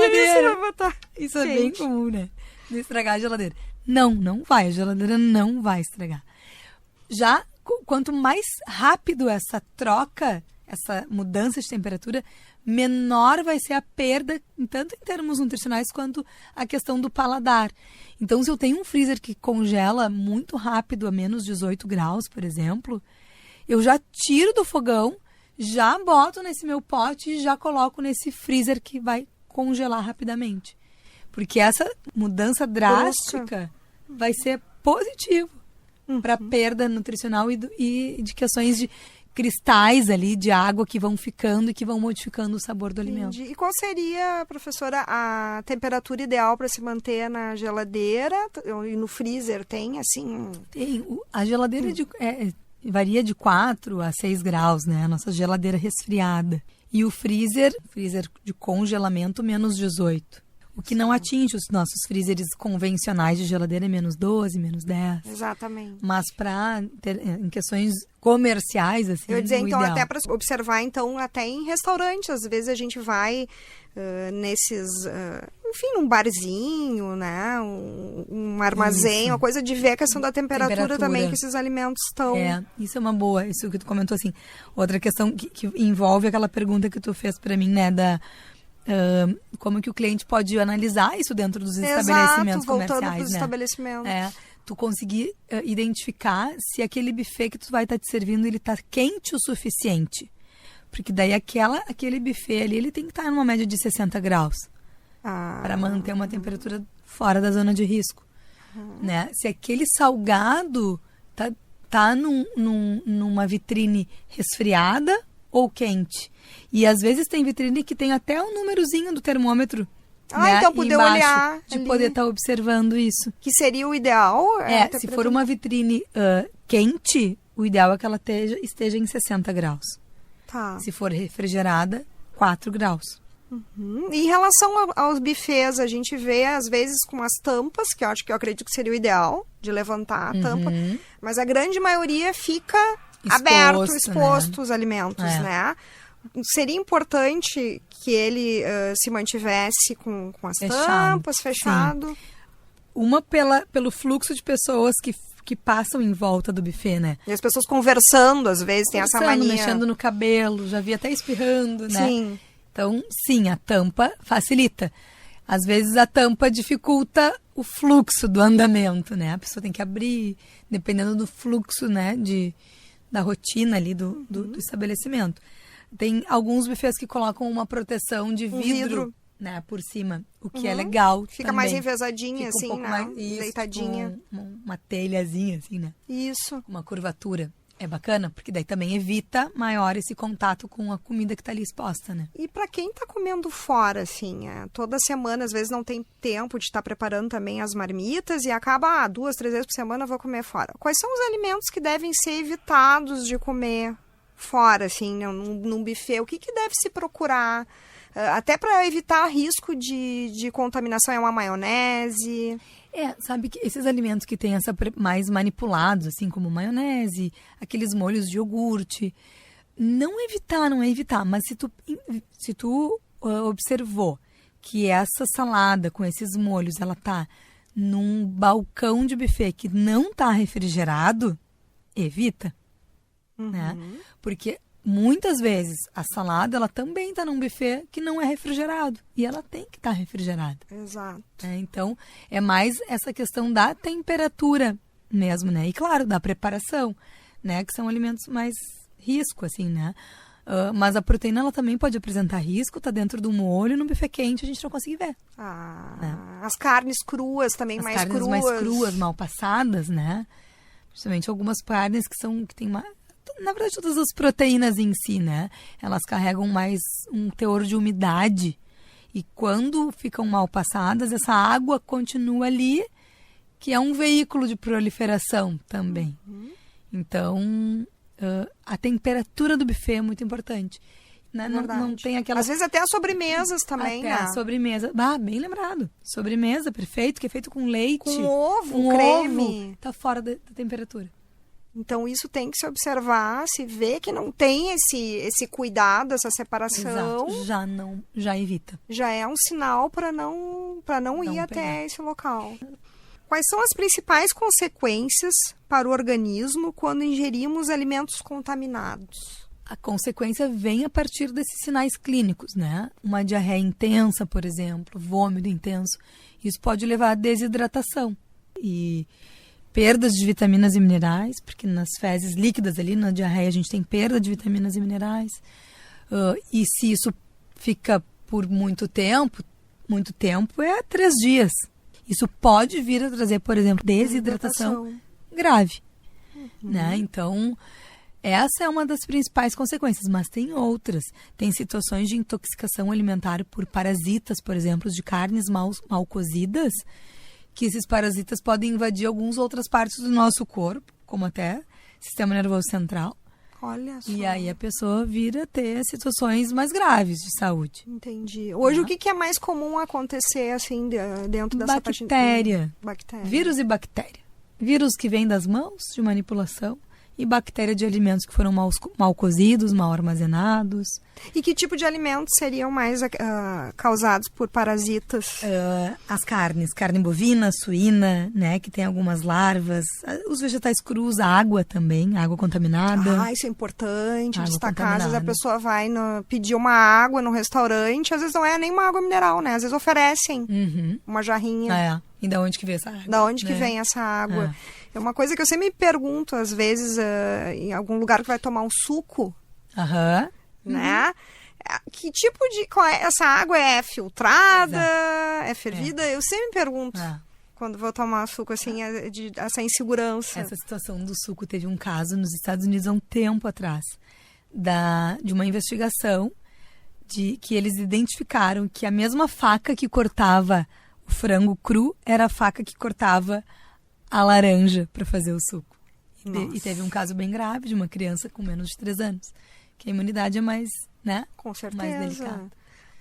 Isso é bem comum, né? De estragar a geladeira. Não vai, a geladeira não vai estragar. Já, quanto mais rápido essa troca, essa mudança de temperatura, menor vai ser a perda, tanto em termos nutricionais quanto a questão do paladar. Então, se eu tenho um freezer que congela muito rápido, a menos 18 graus, por exemplo, eu já tiro do fogão, já boto nesse meu pote e já coloco nesse freezer que vai congelar rapidamente. Porque essa mudança drástica vai ser positivo para perda nutricional e de questões de cristais ali de água que vão ficando e que vão modificando o sabor do alimento. E qual seria, professora, a temperatura ideal para se manter na geladeira e no freezer? Tem, assim... Tem. A geladeira varia de 4 a 6 graus, né? A nossa geladeira resfriada. E o freezer de congelamento, menos 18. O que não atinge os nossos freezers convencionais de geladeira é menos 12, menos 10. Exatamente. Mas em questões comerciais, assim, eu ia dizer, então, ideal. até para observar, então, até em restaurantes, às vezes a gente vai nesses, enfim, num barzinho, né, um armazém, uma coisa de ver a questão da temperatura também que esses alimentos estão... Isso é uma boa, isso que tu comentou, assim. Outra questão que envolve aquela pergunta que tu fez para mim, né, como que o cliente pode analisar isso dentro dos estabelecimentos comerciais, voltando para os né? estabelecimentos. Tu conseguir identificar se aquele buffet que tu vai estar te servindo, ele tá quente o suficiente. Porque daí aquele buffet ali, ele tem que estar numa média de 60 graus. Para manter uma temperatura fora da zona de risco. Né? Se aquele salgado tá numa vitrine resfriada ou quente. E às vezes tem vitrine que tem até um númerozinho do termômetro. Né? Então poder olhar. De poder estar observando isso. Que seria o ideal. Se for uma vitrine quente, o ideal é que ela esteja em 60 graus. Tá. Se for refrigerada, 4 graus. Em relação aos buffets, a gente vê, às vezes, com as tampas, que eu acredito que seria o ideal, de levantar a tampa. Mas a grande maioria fica exposto, né? Os alimentos, né? Seria importante que ele se mantivesse com as tampas, fechado. Sim. Uma pelo fluxo de pessoas que passam em volta do buffet, né? E as pessoas conversando, às vezes, tem essa mania. Mexendo no cabelo, já vi até espirrando, né? Sim. Então, sim, a tampa facilita. Às vezes a tampa dificulta o fluxo do andamento, né? A pessoa tem que abrir, dependendo do fluxo, né? Da rotina ali do estabelecimento. Tem alguns buffets que colocam uma proteção de vidro, né, por cima, o que é legal. Fica também. mais envesadinha, Fica assim, pouco né? Mais, Deitadinha. Uma telhazinha, assim, né? Isso. Uma curvatura. É bacana, porque daí também evita maior esse contato com a comida que tá ali exposta, né? E para quem tá comendo fora, assim, toda semana, às vezes não tem tempo de estar preparando também as marmitas e acaba, 2, 3 vezes por semana eu vou comer fora. Quais são os alimentos que devem ser evitados de comer fora, assim, num buffet? O que deve se procurar? Até para evitar risco de contaminação, uma maionese... Sabe que esses alimentos que tem mais manipulados, assim como maionese, aqueles molhos de iogurte, não é evitar, mas se tu observou que essa salada com esses molhos, ela tá num balcão de buffet que não tá refrigerado, evita, né? Porque muitas vezes a salada, ela também tá num buffet que não é refrigerado. E ela tem que estar refrigerada. Exato. Então, é mais essa questão da temperatura mesmo, né? E claro, da preparação, né? Que são alimentos mais risco, assim, né? Mas a proteína, ela também pode apresentar risco, tá dentro do molho, no buffet quente, a gente não consegue ver. As carnes cruas também, As mais carnes cruas. mais cruas, mal passadas, né? Principalmente algumas carnes que tem mais... Na verdade, todas as proteínas em si, né? Elas carregam mais um teor de umidade. E quando ficam mal passadas, essa água continua ali, que é um veículo de proliferação também. Então, a temperatura do buffet é muito importante. Né? Não tem aquela... Às vezes até as sobremesas também, até né? a sobremesa. Bem lembrado. Sobremesa, perfeito, que é feito com leite. Com ovo, com creme. Ovo, tá fora da temperatura. Então, isso tem que se observar, se vê que não tem esse cuidado, essa separação. Exato. Já evita. Já é um sinal para não ir até esse local. Quais são as principais consequências para o organismo quando ingerimos alimentos contaminados? A consequência vem a partir desses sinais clínicos, né? Uma diarreia intensa, por exemplo, vômito intenso. Isso pode levar à desidratação e perdas de vitaminas e minerais, porque nas fezes líquidas ali, na diarreia, a gente tem perda de vitaminas e minerais. E se isso fica por muito tempo é 3 dias. Isso pode vir a trazer, por exemplo, desidratação grave. Né? Então, essa é uma das principais consequências, mas tem outras. Tem situações de intoxicação alimentar por parasitas, por exemplo, de carnes mal cozidas, que esses parasitas podem invadir algumas outras partes do nosso corpo, como até sistema nervoso central. Olha só. E aí a pessoa vira a ter situações mais graves de saúde. Entendi. Hoje o que é mais comum acontecer assim dentro dessa bactéria. Bactéria. Vírus e bactéria. Vírus que vem das mãos de manipulação e bactéria de alimentos que foram mal cozidos, mal armazenados. E que tipo de alimentos seriam mais causados por parasitas? As carnes, carne bovina, suína, né, que tem algumas larvas, os vegetais crus, a água também, água contaminada. Isso é importante água destacar. Às vezes a pessoa vai pedir uma água no restaurante, às vezes não é nem uma água mineral, né? Às vezes oferecem uma jarrinha. E da onde que vem essa água? Da onde que vem essa água? É uma coisa que eu sempre me pergunto, às vezes, em algum lugar que vai tomar um suco, né? Que tipo de... essa água é filtrada? É fervida? Eu sempre me pergunto, quando vou tomar suco, assim, essa insegurança. Essa situação do suco teve um caso nos Estados Unidos há um tempo atrás, de uma investigação que eles identificaram que a mesma faca que cortava o frango cru era a faca que cortava a laranja para fazer o suco. E teve um caso bem grave de uma criança com menos de 3 anos, que a imunidade é mais, né? Com certeza. Mais delicada.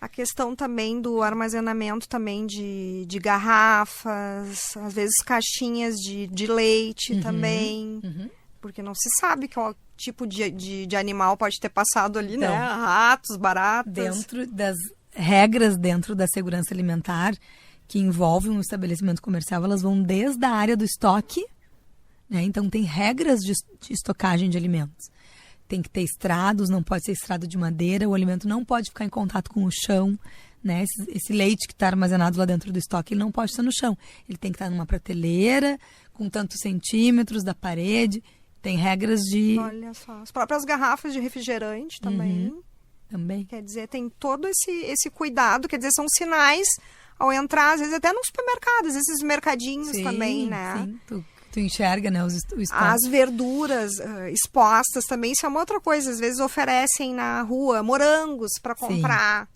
A questão também do armazenamento também de garrafas, às vezes caixinhas de leite também, porque não se sabe qual tipo de animal pode ter passado ali, né? Ratos, baratas. Dentro das regras dentro da segurança alimentar que envolve um estabelecimento comercial, elas vão desde a área do estoque, né? Então tem regras de estocagem de alimentos. Tem que ter estrados, não pode ser estrado de madeira, o alimento não pode ficar em contato com o chão, né? Esse leite que está armazenado lá dentro do estoque, ele não pode estar no chão. Ele tem que estar numa prateleira, com tantos centímetros da parede. Tem regras de... Olha só, as próprias garrafas de refrigerante também. Também. Quer dizer, tem todo esse cuidado, quer dizer, são sinais ao entrar, às vezes até nos supermercados, esses mercadinhos também, né? Sim, tu enxerga, né, o estoque. As verduras expostas também, isso é uma outra coisa. Às vezes oferecem na rua morangos para comprar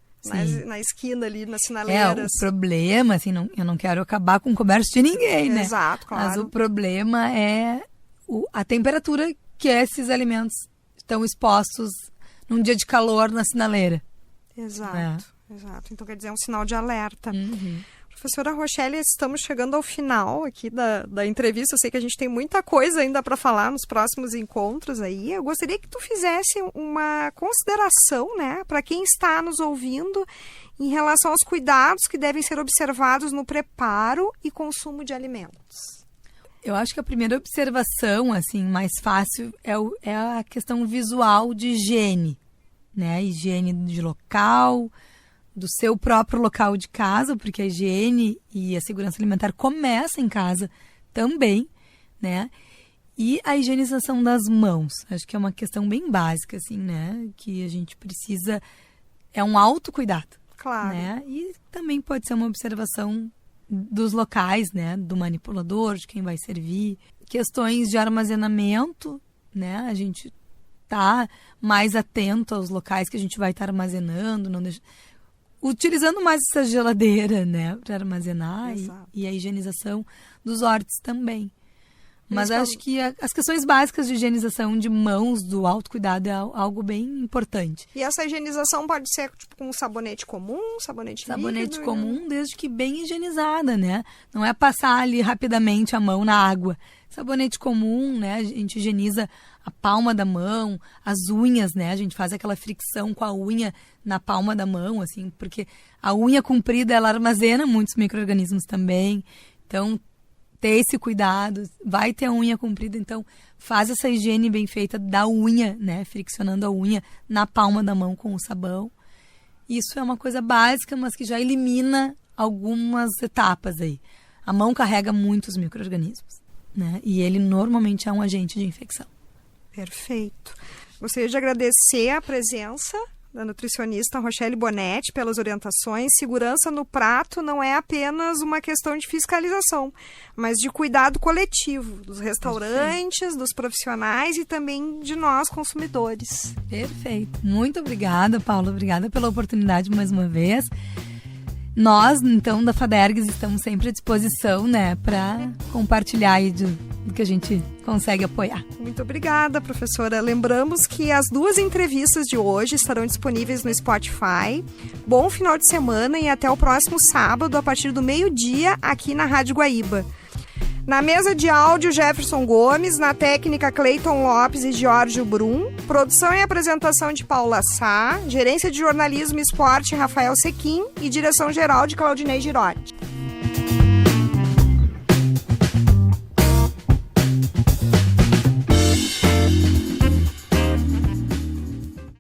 na esquina ali, nas sinaleiras. O problema, assim, eu não quero acabar com o comércio de ninguém, né? Exato, claro. Mas o problema é a temperatura que esses alimentos estão expostos num dia de calor na sinaleira. Exato. Então, quer dizer, é um sinal de alerta. Professora Rochelle, estamos chegando ao final aqui da entrevista. Eu sei que a gente tem muita coisa ainda para falar nos próximos encontros aí. Eu gostaria que tu fizesse uma consideração, né, para quem está nos ouvindo em relação aos cuidados que devem ser observados no preparo e consumo de alimentos. Eu acho que a primeira observação, assim, mais fácil é a questão visual de higiene, né? Higiene de local, do seu próprio local de casa, porque a higiene e a segurança alimentar começa em casa também, né? E a higienização das mãos. Acho que é uma questão bem básica, assim, né? Que a gente precisa... É um autocuidado. Claro. Né? E também pode ser uma observação dos locais, né? Do manipulador, de quem vai servir. Questões de armazenamento, né? A gente tá mais atento aos locais que a gente vai estar armazenando, não deixa... utilizando mais essa geladeira, né? Para armazenar e a higienização dos hortes também. Mas acho que as questões básicas de higienização de mãos, do autocuidado, é algo bem importante. E essa higienização pode ser tipo com sabonete comum, sabonete líquido, comum, né? desde que bem higienizada, né? Não é passar ali rapidamente a mão na água. Sabonete comum, né? A gente higieniza a palma da mão, as unhas, né? A gente faz aquela fricção com a unha na palma da mão, assim, porque a unha comprida, ela armazena muitos micro-organismos também. Então, ter esse cuidado, vai ter a unha comprida, então faz essa higiene bem feita da unha, né, friccionando a unha na palma da mão com o sabão. Isso é uma coisa básica, mas que já elimina algumas etapas aí. A mão carrega muitos micro-organismos, né, e ele normalmente é um agente de infecção. Perfeito. Gostaria de agradecer a presença da nutricionista Rochelle Bonetti pelas orientações. Segurança no prato não é apenas uma questão de fiscalização, mas de cuidado coletivo dos restaurantes, dos profissionais e também de nós, consumidores. Perfeito. Muito obrigada, Paula. Obrigada pela oportunidade mais uma vez. Nós, então, da FADERGS, estamos sempre à disposição, né, para compartilhar aí do que a gente consegue apoiar. Muito obrigada, professora. Lembramos que as 2 entrevistas de hoje estarão disponíveis no Spotify. Bom final de semana e até o próximo sábado, a partir do 12h, aqui na Rádio Guaíba. Na mesa de áudio, Jefferson Gomes, na técnica, Cleiton Lopes e Giorgio Brum, produção e apresentação de Paula Sá, gerência de jornalismo e esporte, Rafael Sequim e direção-geral de Claudinei Girotti.